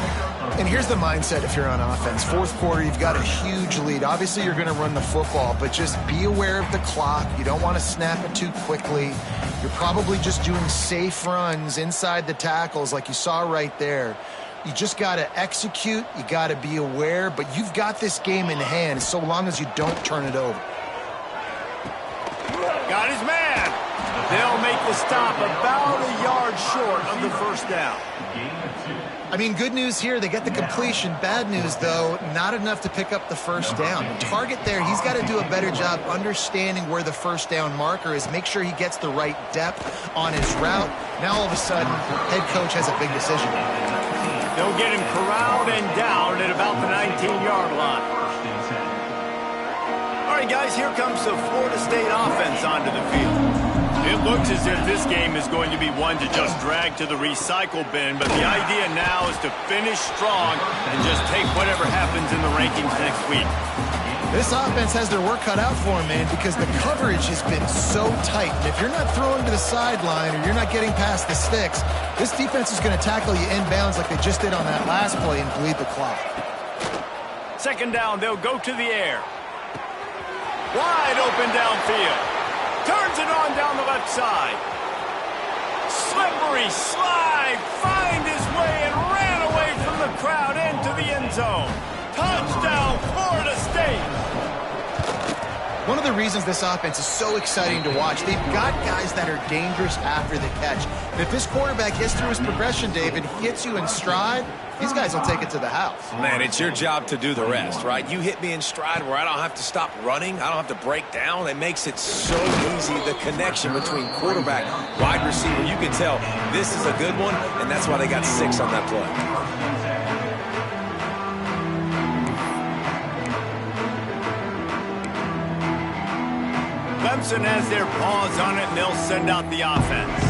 And here's the mindset if you're on offense. 4th quarter, you've got a huge lead. Obviously, you're going to run the football, but just be aware of the clock. You don't want to snap it too quickly. You're probably just doing safe runs inside the tackles like you saw right there. You just got to execute. You got to be aware, but you've got this game in hand so long as you don't turn it over. Got his man. They'll make the stop about a yard short of the first down. I mean, good news here, they get the completion. Bad news, though, not enough to pick up the first down. The target there, he's got to do a better job understanding where the first down marker is, make sure he gets the right depth on his route. Now, all of a sudden, head coach has a big decision. They'll get him corralled and down at about the 19-yard line. All right, guys, here comes the Florida State offense onto the field. It looks as if this game is going to be one to just drag to the recycle bin, but the idea now is to finish strong and just take whatever happens in the rankings next week. This offense has their work cut out for them, man, because the coverage has been so tight. And if you're not throwing to the sideline or you're not getting past the sticks, this defense is going to tackle you inbounds like they just did on that last play and bleed the clock. Second down, they'll go to the air. Wide open downfield. Turns it on down the left side. Slippery slide. Find his way and ran away from the crowd into the end zone. Touchdown, Florida State. One of the reasons this offense is so exciting to watch, they've got guys that are dangerous after the catch. And if this quarterback gets through his progression, David, hits you in stride, these guys will take it to the house. Man, it's your job to do the rest, right? You hit me in stride where I don't have to stop running. I don't have to break down. It makes it so easy, the connection between quarterback, wide receiver. You can tell this is a good one, and that's why they got 6 on that play. Clemson has their paws on it, and they'll send out the offense.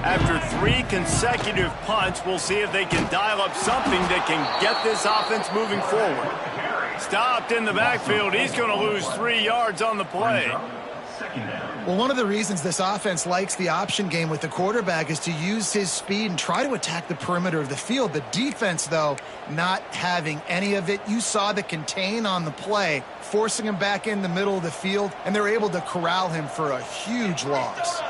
After 3 consecutive punts, we'll see if they can dial up something that can get this offense moving forward. Stopped in the backfield. He's going to lose 3 yards on the play. Well, one of the reasons this offense likes the option game with the quarterback is to use his speed and try to attack the perimeter of the field. The defense, though, not having any of it. You saw the contain on the play, forcing him back in the middle of the field, and they're able to corral him for a huge loss.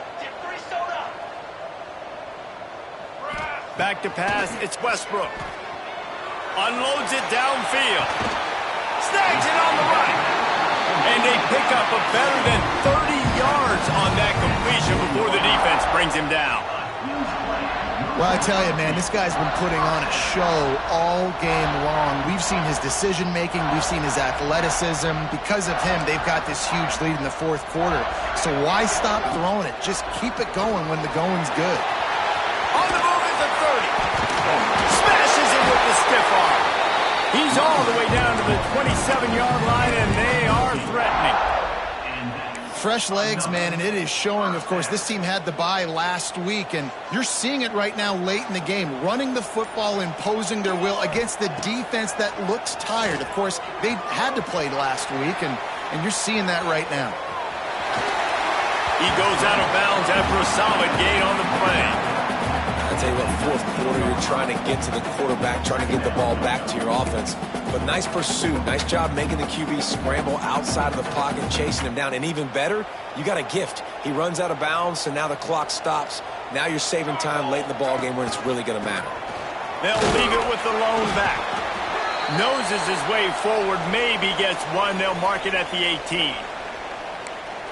Back to pass, it's Westbrook. Unloads it downfield. Snags it on the right. And they pick up a better than 30 yards on that completion before the defense brings him down. Well, I tell you, man, this guy's been putting on a show all game long. We've seen his decision-making. We've seen his athleticism. Because of him, they've got this huge lead in the fourth quarter. So why stop throwing it? Just keep it going when the going's good. On the move at the 30. Smashes it with the stiff arm. He's all the way down to the 27-yard line, and they are threatening. Fresh legs, man, and it is showing, of course, this team had the bye last week, and you're seeing it right now late in the game, running the football, imposing their will against the defense that looks tired. Of course, they had to play last week, and you're seeing that right now. He goes out of bounds after a solid gain on the play. I tell you what, fourth quarter, you're trying to get to the quarterback, trying to get the ball back to your offense. But nice pursuit. Nice job making the QB scramble outside of the pocket, chasing him down. And even better, you got a gift. He runs out of bounds, so now the clock stops. Now you're saving time late in the ball game when it's really going to matter. They'll leave it with the lone back. Noses his way forward, maybe gets one. They'll mark it at the 18.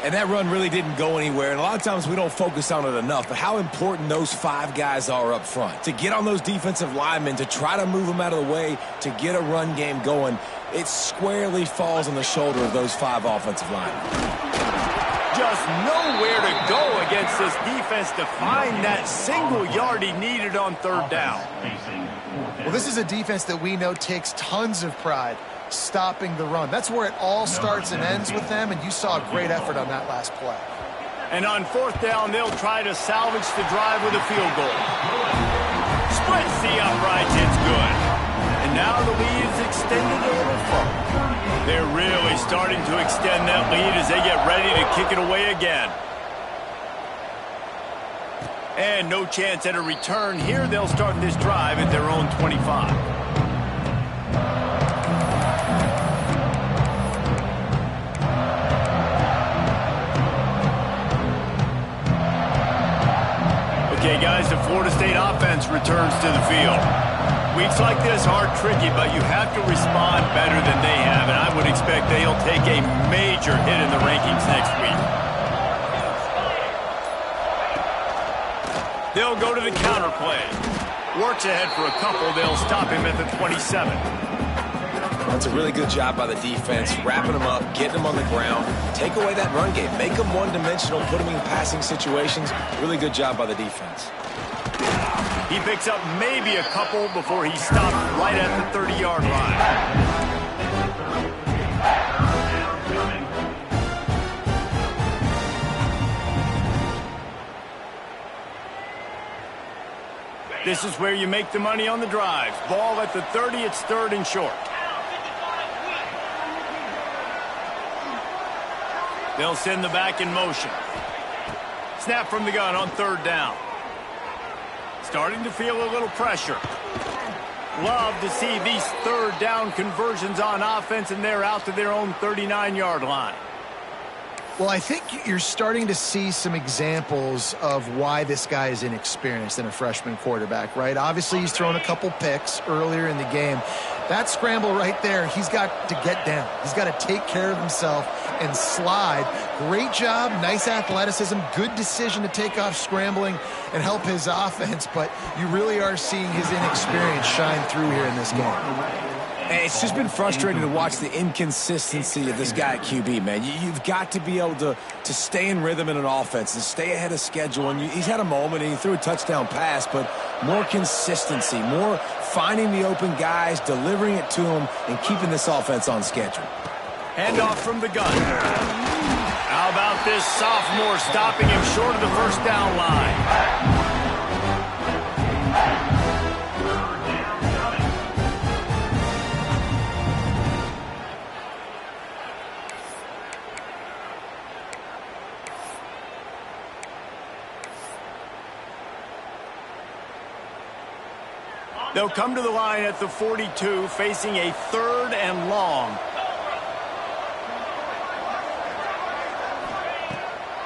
And that run really didn't go anywhere. And a lot of times we don't focus on it enough. But how important those 5 guys are up front. To get on those defensive linemen, to try to move them out of the way, to get a run game going, it squarely falls on the shoulder of those 5 offensive linemen. Just nowhere to go against this defense to find that single yard he needed on third down. Well, this is a defense that we know takes tons of pride stopping the run. That's where it all starts and ends with them, and you saw a great effort on that last play. And on fourth down, they'll try to salvage the drive with a field goal. Splits the uprights, it's good. And now the lead is extended a little further. They're really starting to extend that lead as they get ready to kick it away again. And no chance at a return here. They'll start this drive at their own 25. Okay, guys, the Florida State offense returns to the field. Weeks like this are tricky, but you have to respond better than they have, and I would expect they'll take a major hit in the rankings next week. They'll go to the counter play. Works ahead for a couple. They'll stop him at the 27. That's a really good job by the defense, wrapping them up, getting them on the ground. Take away that run game. Make them one-dimensional, put them in passing situations. Really good job by the defense. He picks up maybe a couple before he stopped right at the 30-yard line. This is where you make the money on the drives. Ball at the 30, it's 3rd and short. They'll send the back in motion. Snap from the gun on 3rd down. Starting to feel a little pressure. Love to see these 3rd down conversions on offense, and they're out to their own 39-yard line. Well, I think you're starting to see some examples of why this guy is inexperienced in a freshman quarterback, right? Obviously, he's thrown a couple picks earlier in the game. That scramble right there, he's got to get down. He's got to take care of himself and slide. Great job, nice athleticism, good decision to take off scrambling and help his offense, but you really are seeing his inexperience shine through here in this game. It's just been frustrating to watch the inconsistency of this guy at QB, man. You've got to be able to stay in rhythm in an offense and stay ahead of schedule. And he's had a moment, and he threw a touchdown pass, but more consistency, more finding the open guys, delivering it to them, and keeping this offense on schedule. Handoff from the gun. How about this sophomore stopping him short of the 1st down line? They'll come to the line at the 42, facing a 3rd and long.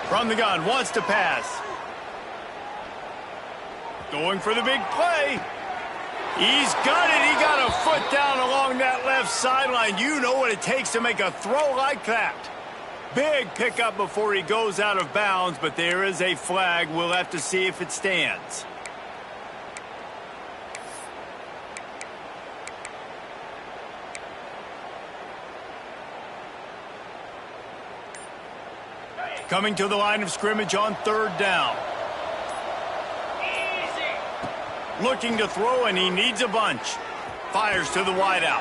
From the gun, wants to pass. Going for the big play. He's got it. He got a foot down along that left sideline. You know what it takes to make a throw like that. Big pickup before he goes out of bounds, but there is a flag. We'll have to see if it stands. Coming to the line of scrimmage on 3rd down. Looking to throw, and he needs a bunch. Fires to the wideout.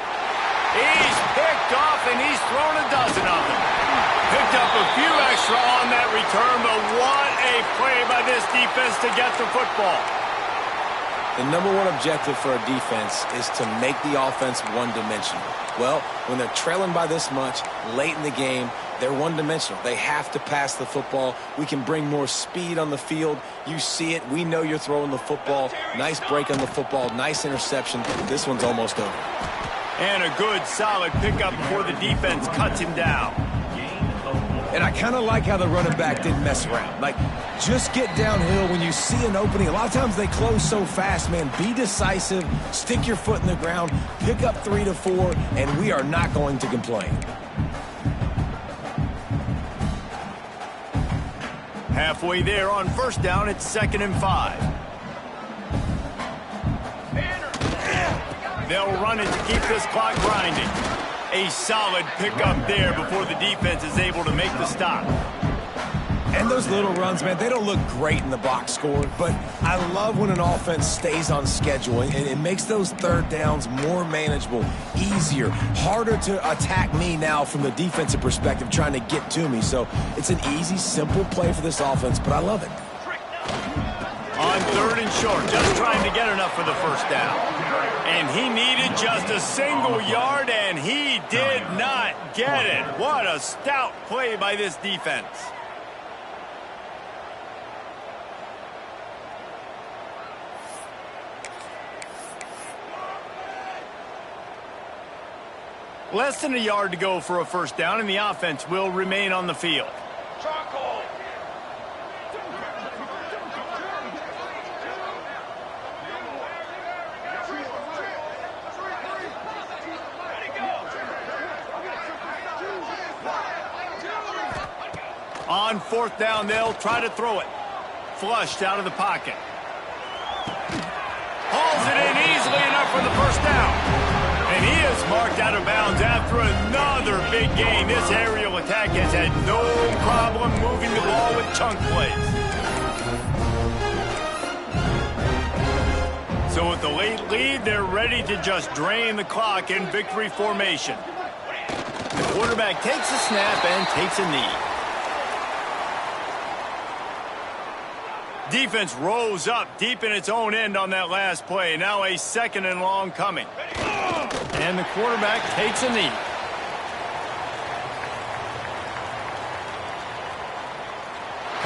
He's picked off, and he's thrown a dozen of them. Picked up a few extra on that return, but what a play by this defense to get the football. The #1 objective for a defense is to make the offense one-dimensional. Well, when they're trailing by this much late in the game, they're one-dimensional. They have to pass the football. We can bring more speed on the field. You see it. We know you're throwing the football. Nice break on the football. Nice interception. This one's almost over. And a good, solid pickup before the defense cuts him down. And I kind of like how the running back didn't mess around. Like, just get downhill when you see an opening. A lot of times they close so fast, man. Be decisive. Stick your foot in the ground. Pick up 3 to 4, and we are not going to complain. Halfway there on 1st down, it's 2nd and 5. They'll run it to keep this clock grinding. A solid pickup there before the defense is able to make the stop. And those little runs, man, they don't look great in the box score, but I love when an offense stays on schedule, and it makes those 3rd downs more manageable, easier, harder to attack me now from the defensive perspective trying to get to me. So it's an easy, simple play for this offense, but I love it. On 3rd and short, just trying to get enough for the 1st down. And he needed just a single yard, and he did not get it. What a stout play by this defense. Less than a yard to go for a 1st down, and the offense will remain on the field. Charcoal. On 4th down, they'll try to throw it. Flushed out of the pocket. Hauls it in easily enough for the first down. And he is marked out of bounds after another big gain. This aerial attack has had no problem moving the ball with chunk plays. So with the late lead, they're ready to just drain the clock in victory formation. The quarterback takes a snap and takes a knee. Defense rose up deep in its own end on that last play. Now a 2nd and long coming. And the quarterback takes a knee.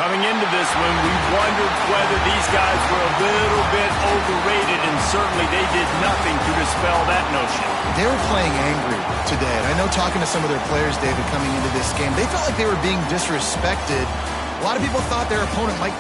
Coming into this one, we wondered whether these guys were a little bit overrated, and certainly they did nothing to dispel that notion. They were playing angry today. And I know talking to some of their players, David, coming into this game, they felt like they were being disrespected. A lot of people thought their opponent might get